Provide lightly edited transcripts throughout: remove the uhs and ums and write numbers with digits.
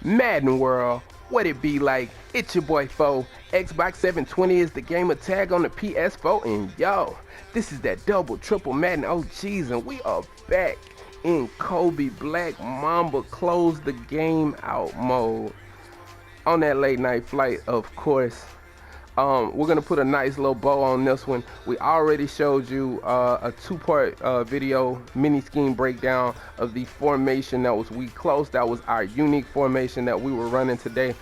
Madden World, what it be like? It's your boy Foe. Xbox 720 is the gamer tag on the PS4, and yo, this is that double triple Madden OGs, and we are back in Kobe Black Mamba close the game out mode. On that late night flight, of course. We're gonna put a nice little bow on this one. We already showed you a two-part video mini scheme breakdown of the formation that was weak close. That was our unique formation that we were running today.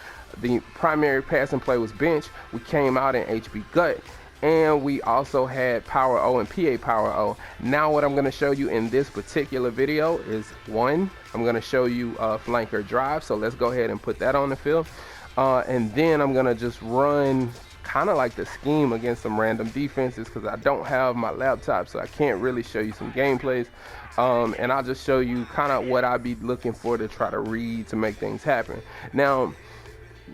The primary passing play was bench. We came out in HB gut, and we also had power O and PA power O. Now what I'm gonna show you in this particular video is one, I'm gonna show you flanker drive. So let's go ahead and put that on the field. And then I'm gonna just run kind of like the scheme against some random defenses because I don't have my laptop, so I can't really show you some gameplays. And I'll just show you kind of what I'd be looking for to try to read to make things happen. Now,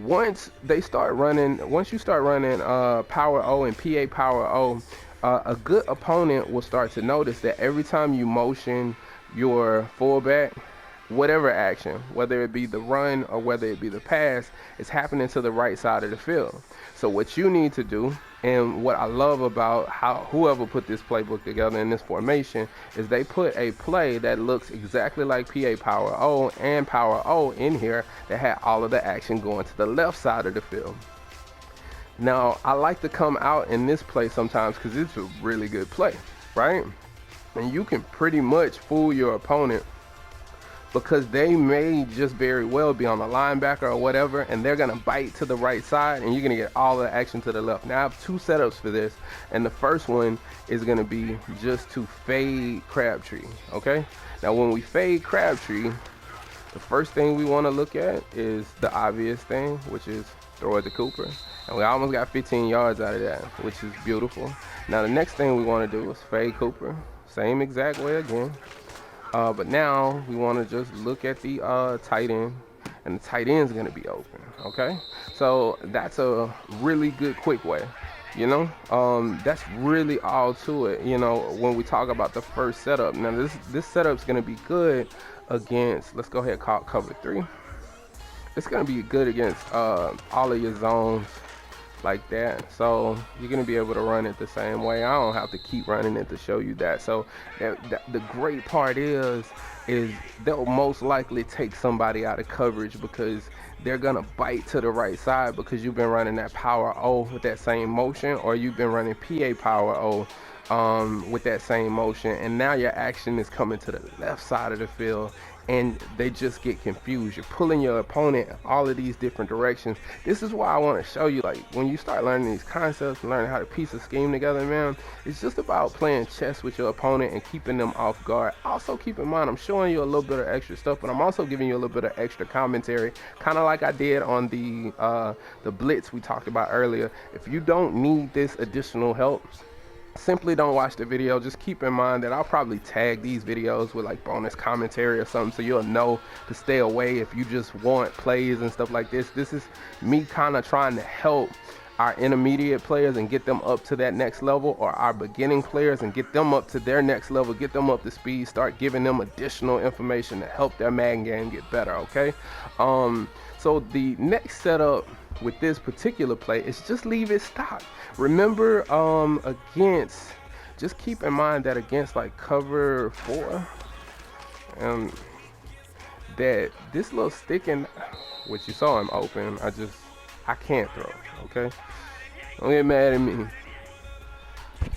once you start running power O and PA power O, a good opponent will start to notice that every time you motion your fullback, whatever action, whether it be the run or whether it be the pass, is happening to the right side of the field. So what you need to do, and what I love about whoever put this playbook together in this formation, is they put a play that looks exactly like PA power O and power O in here that had all of the action going to the left side of the field. Now, I like to come out in this play sometimes because it's a really good play, right? And you can pretty much fool your opponent because they may just very well be on the linebacker or whatever, and they're gonna bite to the right side, and you're gonna get all the action to the left. Now I have two setups for this, and the first one is gonna be just to fade Crabtree, okay? Now when we fade Crabtree, the first thing we wanna look at is the obvious thing, which is throw it to Cooper. And we almost got 15 yards out of that, which is beautiful. Now the next thing we wanna do is fade Cooper, same exact way again. But now we want to just look at the tight end, and the tight end is going to be open. Okay, so that's a really good quick way. You know, that's really all to it. You know, when we talk about the first setup, now this setup is going to be good against. Let's go ahead and call it cover 3. It's going to be good against all of your zones like that, so you're gonna be able to run it the same way. I don't have to keep running it to show you that. So the great part is they'll most likely take somebody out of coverage because they're gonna bite to the right side because you've been running that power O with that same motion, or you've been running PA power O with that same motion, and now your action is coming to the left side of the field, and they just get confused. You're pulling your opponent all of these different directions. This is why I want to show you, like, when you start learning these concepts and learning how to piece a scheme together, man, it's just about playing chess with your opponent and keeping them off guard. Also, keep in mind, I'm showing you a little bit of extra stuff, but I'm also giving you a little bit of extra commentary, kind of like I did on the blitz we talked about earlier. If you don't need this additional help, simply don't watch the video. Just keep in mind that I'll probably tag these videos with like bonus commentary or something, so you'll know to stay away if you just want plays and stuff like this. This is me kind of trying to help our intermediate players and get them up to that next level, or our beginning players and get them up to their next level, get them up to speed, start giving them additional information to help their Madden game get better, okay? So the next setup with this particular play is just leave it stock. Remember, just keep in mind that against like cover 4, that this little stick in, which you saw him open, I can't throw, okay? Don't get mad at me.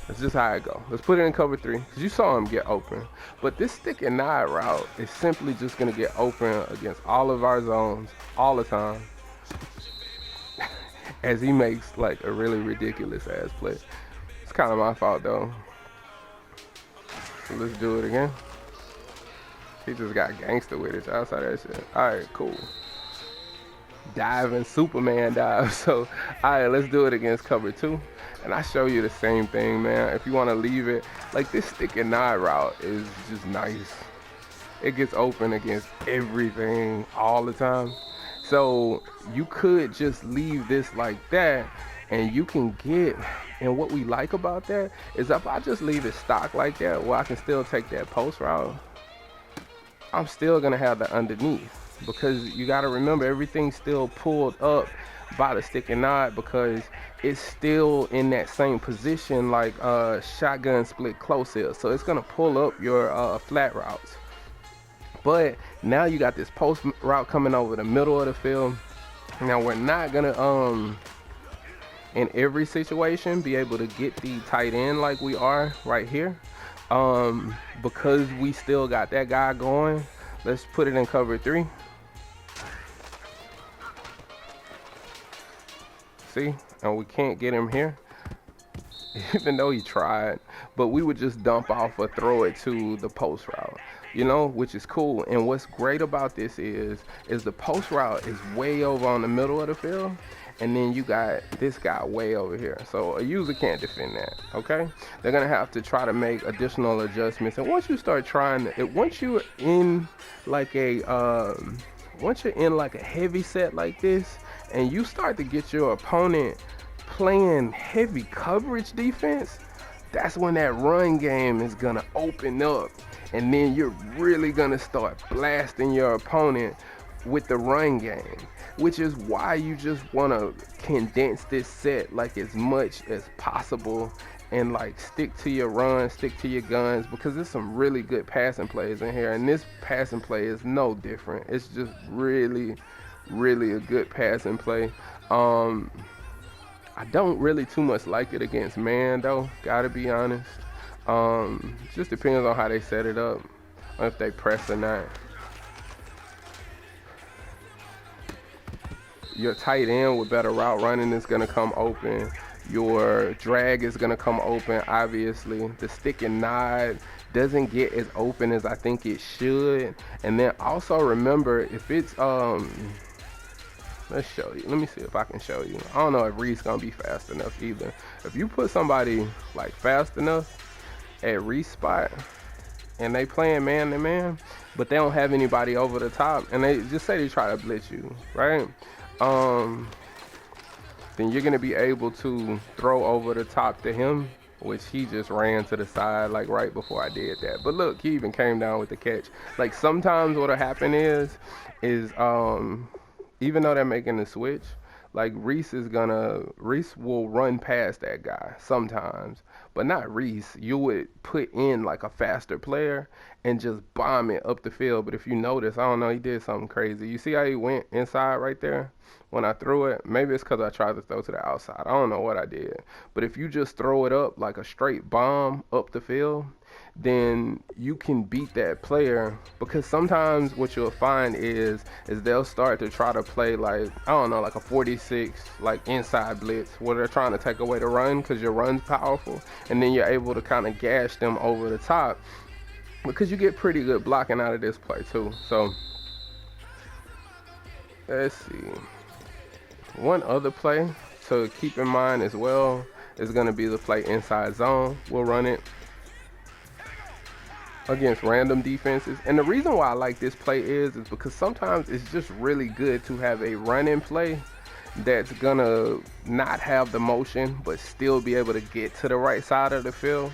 That's just how it go. Let's put it in cover 3, because you saw him get open. But this stick and nine route is simply just going to get open against all of our zones all the time, as he makes like a really ridiculous ass play. It's kind of my fault though. So let's do it again. He just got gangster with it. Y'all saw that shit. Alright, cool. Diving, Superman dive. So, alright, let's do it against cover 2. And I show you the same thing, man. If you want to leave it, like this stick and nine route is just nice. It gets open against everything all the time. So you could just leave this like that, and you can get, and what we like about that is if I just leave it stock like that, well, I can still take that post route. I'm still gonna have the underneath. because you got to remember everything's still pulled up by the stick and nod because it's still in that same position like shotgun split close is. So it's gonna pull up your flat routes. But now you got this post route coming over the middle of the field. Now we're not gonna in every situation be able to get the tight end like we are right here. Because we still got that guy going. Let's put it in cover 3. See? And we can't get him here. Even though he tried. But we would just dump off or throw it to the post route. You know, which is cool. And what's great about this is the post route is way over on the middle of the field. And then you got this guy way over here. So a user can't defend that, okay? They're gonna have to try to make additional adjustments. And once you start trying to, once you're in like a heavy set like this, and you start to get your opponent playing heavy coverage defense, that's when that run game is gonna open up. And then you're really gonna start blasting your opponent with the run game, which is why you just want to condense this set like as much as possible and like stick to your run, stick to your guns, because there's some really good passing plays in here, and this passing play is no different. It's just really a good passing play. I don't really too much like it against man though, gotta be honest. Just depends on how they set it up, or if they press or not. Your tight end with better route running is going to come open. Your drag is going to come open, obviously. The stick and nod doesn't get as open as I think it should. And then also remember, if it's, let's show you. Let me see if I can show you. I don't know if Reese going to be fast enough either. If you put somebody like fast enough at Reese spot, and they playing man to man, but they don't have anybody over the top, and they just say they try to blitz you, right? Then you're gonna be able to throw over the top to him, which he just ran to the side like right before I did that. But look, he even came down with the catch. Like sometimes what'll happen is even though they're making the switch, like Reese will run past that guy sometimes, but not Reese. You would put in like a faster player and just bomb it up the field. But if you notice, I don't know, he did something crazy. You see how he went inside right there when I threw it? Maybe it's because I tried to throw to the outside. I don't know what I did. But if you just throw it up like a straight bomb up the field, then you can beat that player, because sometimes what you'll find is they'll start to try to play like, I don't know, like a 46 like inside blitz where they're trying to take away the run because your run's powerful, and then you're able to kind of gash them over the top because you get pretty good blocking out of this play too. So let's see, one other play to keep in mind as well is going to be the play inside zone. We'll run it against random defenses. And the reason why I like this play is because sometimes it's just really good to have a running play that's gonna not have the motion but still be able to get to the right side of the field,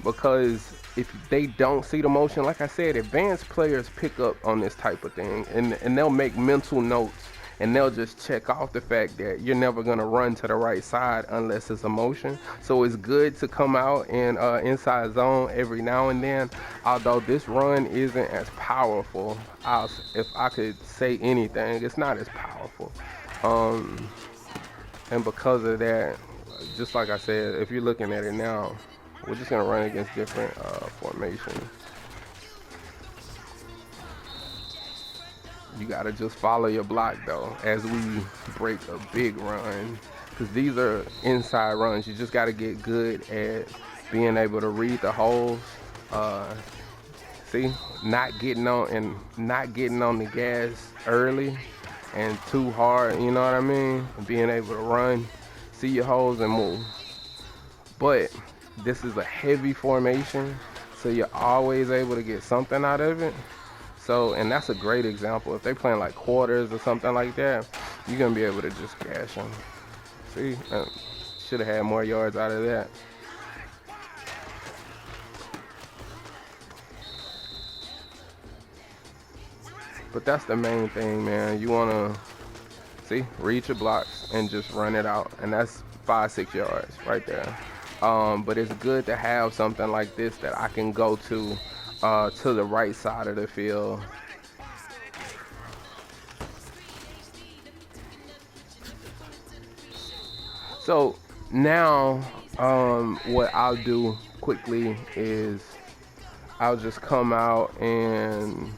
because if they don't see the motion, like I said, advanced players pick up on this type of thing, and they'll make mental notes, and they'll just check off the fact that you're never gonna run to the right side unless it's a motion. So it's good to come out in inside zone every now and then, although this run isn't as powerful. If I could say anything, it's not as powerful. And because of that, just like I said, if you're looking at it now, we're just gonna run against different formations. You gotta just follow your block though as we break a big run, because these are inside runs. You just gotta get good at being able to read the holes. See, not getting on the gas early and too hard. You know what I mean? And being able to run, see your holes and move. But this is a heavy formation, so you're always able to get something out of it. So, and that's a great example. If they playing like quarters or something like that, you're gonna be able to just gash them. See, should have had more yards out of that. But that's the main thing, man. You want to see, read your blocks and just run it out. And that's 5-6 yards right there. But it's good to have something like this that I can go to the right side of the field. So now, what I'll do quickly is I'll just come out and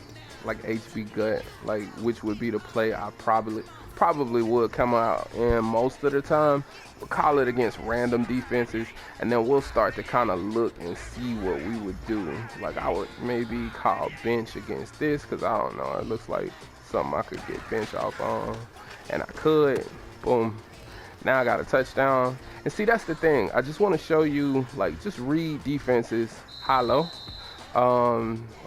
like HB gut, like which would be the play I probably would come out in most of the time. We'll call it against random defenses, and then we'll start to kind of look and see what we would do. Like I would maybe call bench against this because I don't know. It looks like something I could get bench off on, and I could. Boom. Now I got a touchdown. And see, that's the thing. I just want to show you, like, just read defenses high-low.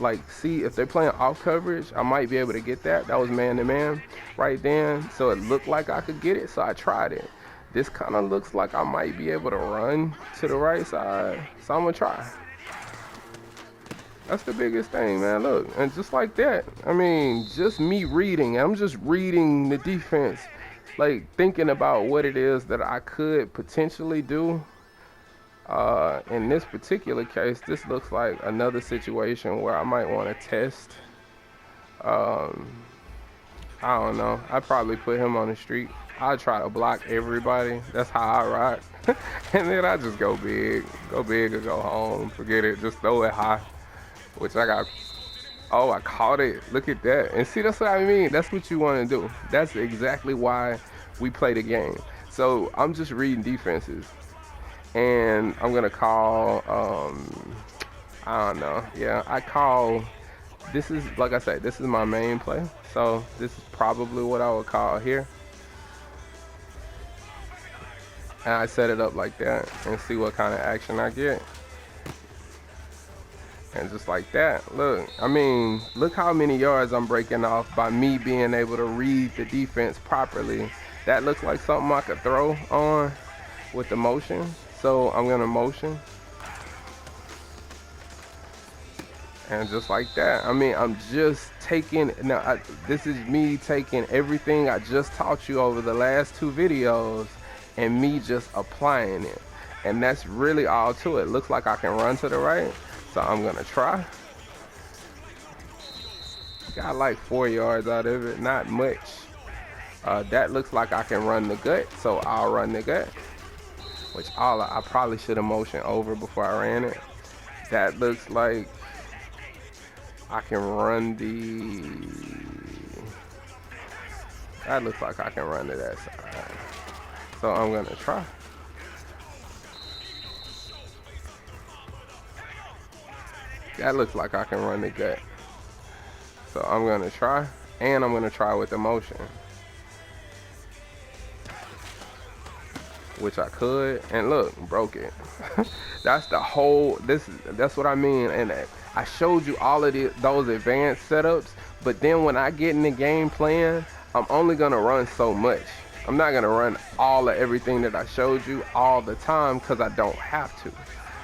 Like, see, if they're playing off coverage, I might be able to get that. That was man-to-man right then. So it looked like I could get it, so I tried it. This kind of looks like I might be able to run to the right side. So I'm going to try. That's the biggest thing, man. Look, and just like that, I mean, just me reading. I'm just reading the defense. Like thinking about what it is that I could potentially do. In this particular case, this looks like another situation where I might want to test. I don't know. I'd probably put him on the street. I'd try to block everybody. That's how I rock. And then I just go big. Go big or go home. Forget it. Just throw it high. Which I got. Oh, I caught it. Look at that. And see, that's what I mean. That's what you want to do. That's exactly why we play the game. So I'm just reading defenses. And I'm going to call, I don't know. Yeah, I call, this is, like I said, this is my main play. So this is probably what I would call here. And I set it up like that and see what kind of action I get. And just like that, look, I mean, look how many yards I'm breaking off by me being able to read the defense properly. That looks like something I could throw on with the motion. So I'm gonna motion. And just like that, I mean, I'm just taking, now this is me taking everything I just taught you over the last 2 videos and me just applying it. And that's really all to it. Looks like I can run to the right. So I'm gonna try. Got like 4 yards out of it, not much. That looks like I can run the gut, so I'll run the gut. Which I probably should have motioned over before I ran it. That looks like I can run that looks like I can run to that side. So I'm gonna try. That looks like I can run the gut. So I'm gonna try, and I'm gonna try with the motion. Which I could, and look, broke it. That's the whole, that's what I mean. And I showed you all of those advanced setups, but then when I get in the game plan, I'm only gonna run so much. I'm not gonna run all of everything that I showed you all the time because I don't have to.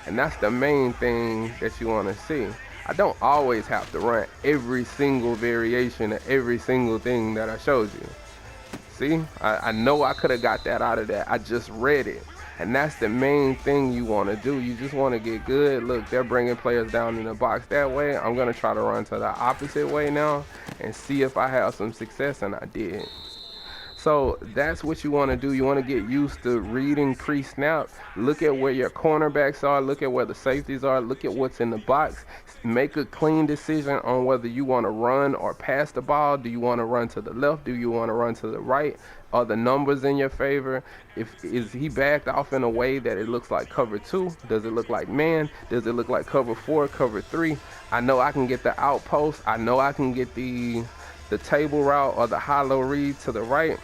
And that's the main thing that you want to see. I don't always have to run every single variation of every single thing that I showed you. See, I know I could have got that out of that. I just read it. And that's the main thing you want to do. You just want to get good. Look, they're bringing players down in the box that way. I'm going to try to run to the opposite way now and see if I have some success, and I did. So that's what you want to do. You want to get used to reading pre-snap. Look at where your cornerbacks are. Look at where the safeties are. Look at what's in the box. Make a clean decision on whether you want to run or pass the ball. Do you want to run to the left? Do you want to run to the right? Are the numbers in your favor? Is he backed off in a way that it looks like cover 2? Does it look like man? Does it look like cover 4, cover 3? I know I can get the outpost. I know I can get the table route or the high-low read to the right.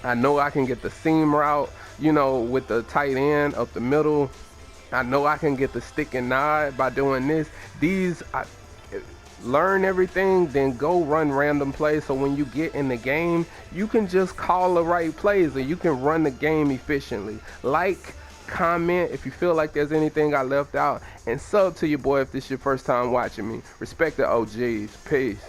I know I can get the seam route, you know, with the tight end up the middle. I know I can get the stick and nod by doing this. Learn everything, then go run random plays. So when you get in the game, you can just call the right plays and you can run the game efficiently. Like, comment if you feel like there's anything I left out, and sub to your boy if this is your first time watching me. Respect the OGs. Peace.